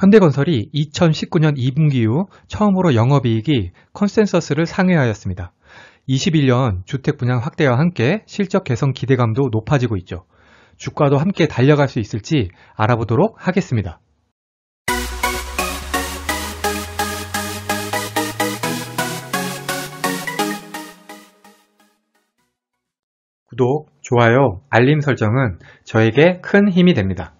현대건설이 2019년 2분기 이후 처음으로 영업이익이 컨센서스를 상회하였습니다. 21년 주택 분양 확대와 함께 실적 개선 기대감도 높아지고 있죠. 주가도 함께 달려갈 수 있을지 알아보도록 하겠습니다. 구독, 좋아요, 알림 설정은 저에게 큰 힘이 됩니다.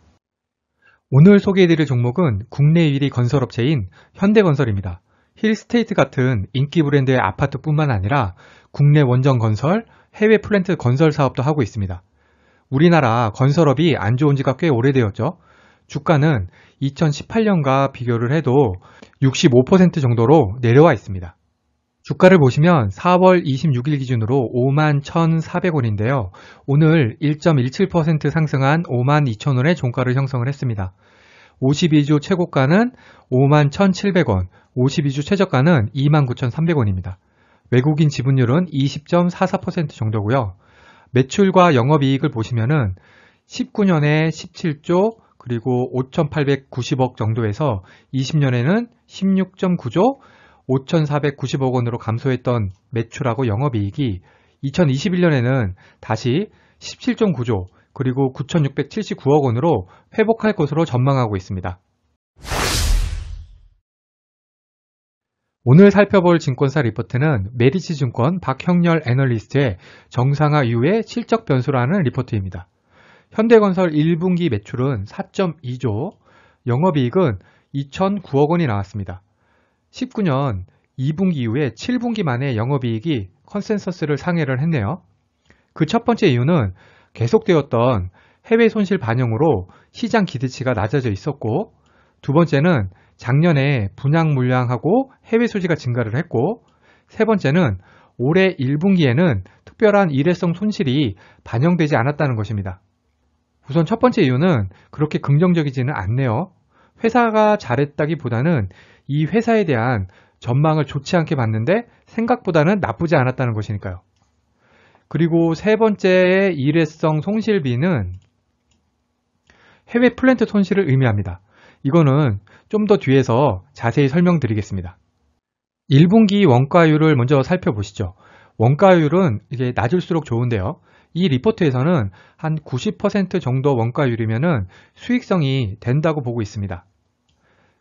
오늘 소개해드릴 종목은 국내 1위 건설업체인 현대건설입니다. 힐스테이트 같은 인기 브랜드의 아파트뿐만 아니라 국내 원전 건설, 해외 플랜트 건설 사업도 하고 있습니다. 우리나라 건설업이 안 좋은 지가 꽤 오래되었죠. 주가는 2018년과 비교를 해도 65% 정도로 내려와 있습니다. 주가를 보시면 4월 26일 기준으로 51,400원인데요. 오늘 1.17% 상승한 52,000원의 종가를 형성을 했습니다. 52주 최고가는 51,700원, 52주 최저가는 29,300원입니다. 외국인 지분율은 20.44% 정도고요. 매출과 영업이익을 보시면은 19년에 17조 그리고 5,890억 정도에서 20년에는 16.9조 5,490억 원으로 감소했던 매출하고 영업이익이 2021년에는 다시 17.9조 그리고 9,679억 원으로 회복할 것으로 전망하고 있습니다. 오늘 살펴볼 증권사 리포트는 메리츠증권 박형렬 애널리스트의 정상화 이후의 실적 변수라는 리포트입니다. 현대건설 1분기 매출은 4.2조, 영업이익은 2,009억 원이 나왔습니다. 19년 2분기 이후에 7분기 만에 영업이익이 컨센서스를 상회를 했네요. 그 첫 번째 이유는 계속되었던 해외 손실 반영으로 시장 기대치가 낮아져 있었고, 두 번째는 작년에 분양 물량하고 해외 수지가 증가를 했고, 세 번째는 올해 1분기에는 특별한 일회성 손실이 반영되지 않았다는 것입니다. 우선 첫 번째 이유는 그렇게 긍정적이지는 않네요. 회사가 잘했다기보다는 이 회사에 대한 전망을 좋지 않게 봤는데 생각보다는 나쁘지 않았다는 것이니까요. 그리고 세 번째의 일회성 손실비는 해외 플랜트 손실을 의미합니다. 이거는 좀 더 뒤에서 자세히 설명드리겠습니다. 1분기 원가율을 먼저 살펴보시죠. 원가율은 이게 낮을수록 좋은데요. 이 리포트에서는 한 90% 정도 원가율이면은 수익성이 된다고 보고 있습니다.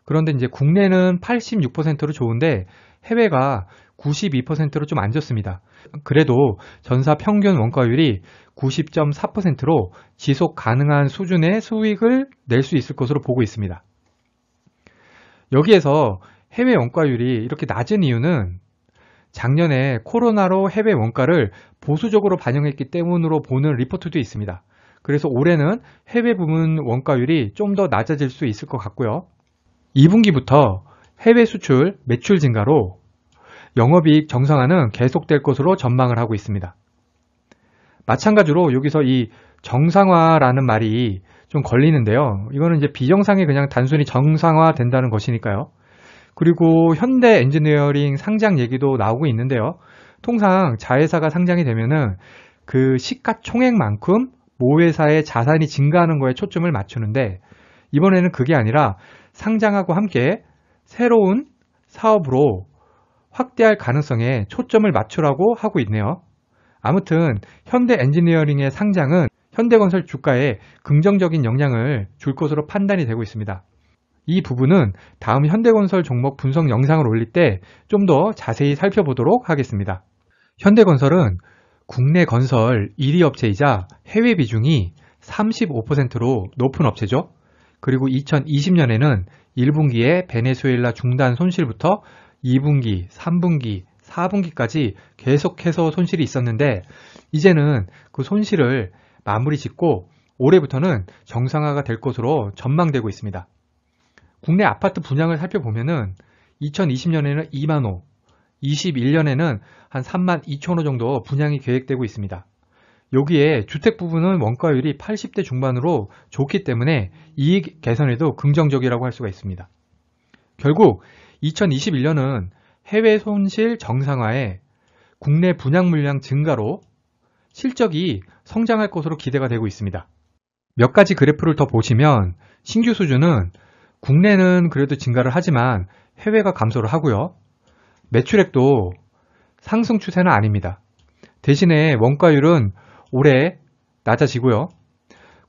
그런데 이제 국내는 86%로 좋은데 해외가 92%로 좀 안 좋습니다. 그래도 전사 평균 원가율이 90.4%로 지속 가능한 수준의 수익을 낼 수 있을 것으로 보고 있습니다. 여기에서 해외 원가율이 이렇게 낮은 이유는 작년에 코로나로 해외 원가를 보수적으로 반영했기 때문으로 보는 리포트도 있습니다. 그래서 올해는 해외 부문 원가율이 좀 더 낮아질 수 있을 것 같고요. 2분기부터 해외 수출 매출 증가로 영업이익 정상화는 계속될 것으로 전망을 하고 있습니다. 마찬가지로 여기서 이 정상화라는 말이 좀 걸리는데요. 이거는 이제 비정상이 그냥 단순히 정상화 된다는 것이니까요. 그리고 현대 엔지니어링 상장 얘기도 나오고 있는데요. 통상 자회사가 상장이 되면은 그 시가총액만큼 모 회사의 자산이 증가하는 거에 초점을 맞추는데 이번에는 그게 아니라 상장하고 함께 새로운 사업으로 확대할 가능성에 초점을 맞추라고 하고 있네요. 아무튼 현대 엔지니어링의 상장은 현대건설 주가에 긍정적인 영향을 줄 것으로 판단이 되고 있습니다. 이 부분은 다음 현대건설 종목 분석 영상을 올릴 때 좀 더 자세히 살펴보도록 하겠습니다. 현대건설은 국내 건설 1위 업체이자 해외 비중이 35%로 높은 업체죠. 그리고 2020년에는 1분기에 베네수엘라 중단 손실부터 2분기, 3분기, 4분기까지 계속해서 손실이 있었는데 이제는 그 손실을 마무리 짓고 올해부터는 정상화가 될 것으로 전망되고 있습니다. 국내 아파트 분양을 살펴보면은 2020년에는 2만 호, 21년에는 한 3만 2천 호 정도 분양이 계획되고 있습니다. 여기에 주택 부분은 원가율이 80대 중반으로 좋기 때문에 이익 개선에도 긍정적이라고 할 수가 있습니다. 결국 2021년은 해외 손실 정상화에 국내 분양 물량 증가로 실적이 성장할 것으로 기대가 되고 있습니다. 몇 가지 그래프를 더 보시면 신규 수주는 국내는 그래도 증가를 하지만 해외가 감소를 하고요. 매출액도 상승 추세는 아닙니다. 대신에 원가율은 올해 낮아지고요.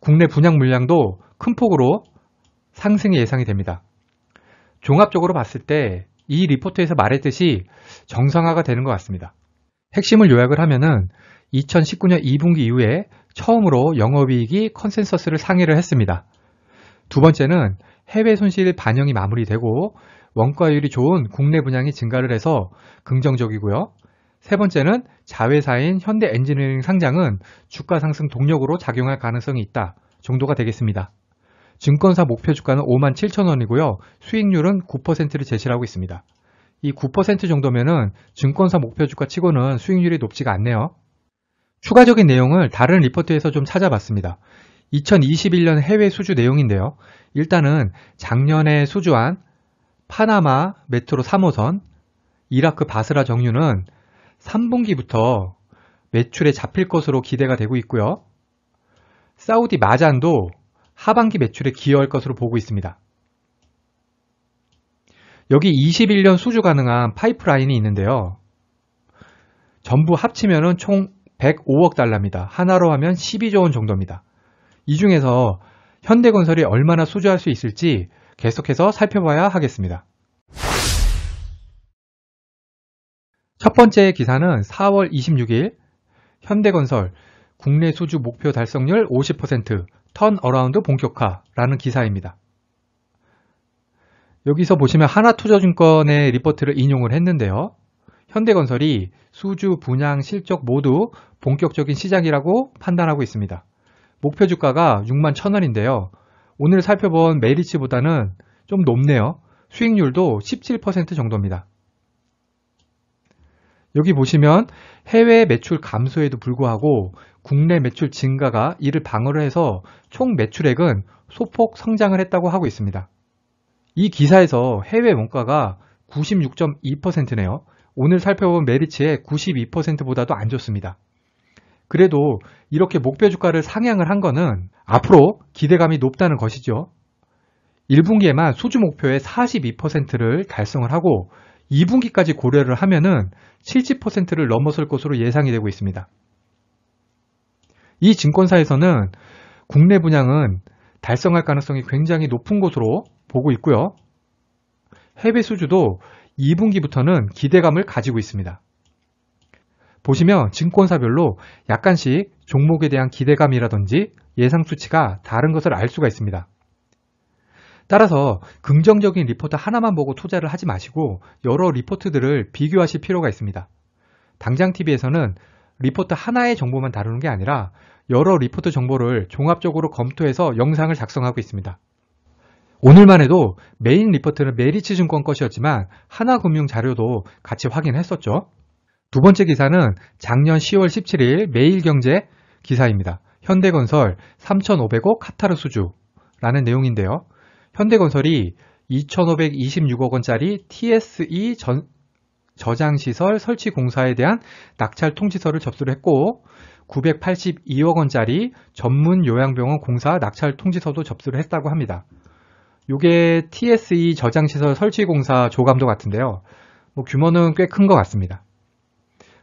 국내 분양 물량도 큰 폭으로 상승이 예상이 됩니다. 종합적으로 봤을 때 이 리포트에서 말했듯이 정상화가 되는 것 같습니다. 핵심을 요약을 하면은 2019년 2분기 이후에 처음으로 영업이익이 컨센서스를 상회를 했습니다. 두 번째는 해외 손실 반영이 마무리되고 원가율이 좋은 국내 분양이 증가를 해서 긍정적이고요. 세 번째는 자회사인 현대엔지니어링 상장은 주가 상승 동력으로 작용할 가능성이 있다 정도가 되겠습니다. 증권사 목표 주가는 57,000원이고요. 수익률은 9%를 제시를 하고 있습니다. 이 9% 정도면은 증권사 목표 주가 치고는 수익률이 높지가 않네요. 추가적인 내용을 다른 리포트에서 좀 찾아봤습니다. 2021년 해외 수주 내용인데요. 일단은 작년에 수주한 파나마 메트로 3호선, 이라크 바스라 정유는 3분기부터 매출에 잡힐 것으로 기대가 되고 있고요. 사우디 마잔도 하반기 매출에 기여할 것으로 보고 있습니다. 여기 21년 수주 가능한 파이프라인이 있는데요. 전부 합치면 총 105억 달러입니다. 하나로 하면 12조 원 정도입니다. 이 중에서 현대건설이 얼마나 수주할 수 있을지 계속해서 살펴봐야 하겠습니다. 첫 번째 기사는 4월 26일 현대건설 국내 수주 목표 달성률 50% 턴어라운드 본격화라는 기사입니다. 여기서 보시면 하나투자증권의 리포트를 인용을 했는데요. 현대건설이 수주, 분양, 실적 모두 본격적인 시작이라고 판단하고 있습니다. 목표 주가가 61,000원인데요. 오늘 살펴본 메리츠보다는 좀 높네요. 수익률도 17% 정도입니다. 여기 보시면 해외 매출 감소에도 불구하고 국내 매출 증가가 이를 방어를 해서 총 매출액은 소폭 성장을 했다고 하고 있습니다. 이 기사에서 해외 원가가 96.2%네요. 오늘 살펴본 메리츠의 92%보다도 안 좋습니다. 그래도 이렇게 목표 주가를 상향을 한 거는 앞으로 기대감이 높다는 것이죠. 1분기에만 수주 목표의 42%를 달성을 하고 2분기까지 고려를 하면은 70%를 넘어설 것으로 예상이 되고 있습니다. 이 증권사에서는 국내 분양은 달성할 가능성이 굉장히 높은 것으로 보고 있고요. 해외 수주도 2분기부터는 기대감을 가지고 있습니다. 보시면 증권사별로 약간씩 종목에 대한 기대감이라든지 예상 수치가 다른 것을 알 수가 있습니다. 따라서 긍정적인 리포트 하나만 보고 투자를 하지 마시고 여러 리포트들을 비교하실 필요가 있습니다. 당장TV에서는 리포트 하나의 정보만 다루는 게 아니라 여러 리포트 정보를 종합적으로 검토해서 영상을 작성하고 있습니다. 오늘만 해도 메인 리포트는 메리츠증권 것이었지만 하나금융 자료도 같이 확인했었죠. 두 번째 기사는 작년 10월 17일 매일경제 기사입니다. 현대건설 3,500억 카타르 수주라는 내용인데요. 현대건설이 2,526억 원짜리 TSE 저장시설 설치 공사에 대한 낙찰 통지서를 접수를 했고 982억 원짜리 전문 요양병원 공사 낙찰 통지서도 접수를 했다고 합니다. 이게 TSE 저장시설 설치 공사 조감도 같은데요. 규모는 꽤 큰 것 같습니다.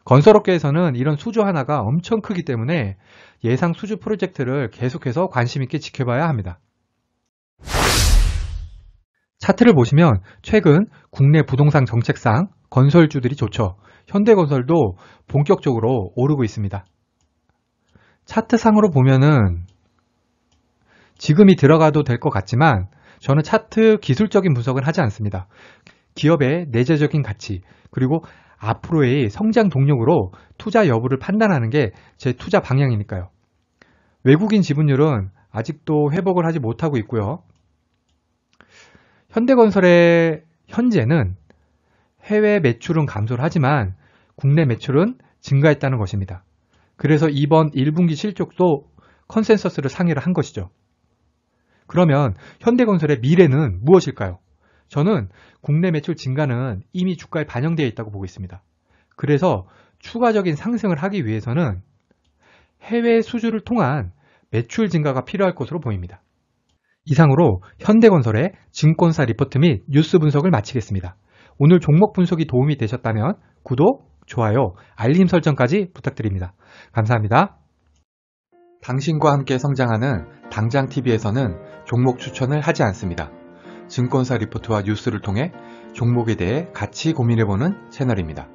건설업계에서는 이런 수주 하나가 엄청 크기 때문에 예상 수주 프로젝트를 계속해서 관심 있게 지켜봐야 합니다. 차트를 보시면 최근 국내 부동산 정책상 건설주들이 좋죠. 현대건설도 본격적으로 오르고 있습니다. 차트상으로 보면은 지금이 들어가도 될 것 같지만 저는 차트 기술적인 분석은 하지 않습니다. 기업의 내재적인 가치 그리고 앞으로의 성장 동력으로 투자 여부를 판단하는 게 제 투자 방향이니까요. 외국인 지분율은 아직도 회복을 하지 못하고 있고요. 현대건설의 현재는 해외 매출은 감소를 하지만 국내 매출은 증가했다는 것입니다. 그래서 이번 1분기 실적도 컨센서스를 상회를 한 것이죠. 그러면 현대건설의 미래는 무엇일까요? 저는 국내 매출 증가는 이미 주가에 반영되어 있다고 보고 있습니다. 그래서 추가적인 상승을 하기 위해서는 해외 수주를 통한 매출 증가가 필요할 것으로 보입니다. 이상으로 현대건설의 증권사 리포트 및 뉴스 분석을 마치겠습니다. 오늘 종목 분석이 도움이 되셨다면 구독, 좋아요, 알림 설정까지 부탁드립니다. 감사합니다. 당신과 함께 성장하는 당장TV에서는 종목 추천을 하지 않습니다. 증권사 리포트와 뉴스를 통해 종목에 대해 같이 고민해보는 채널입니다.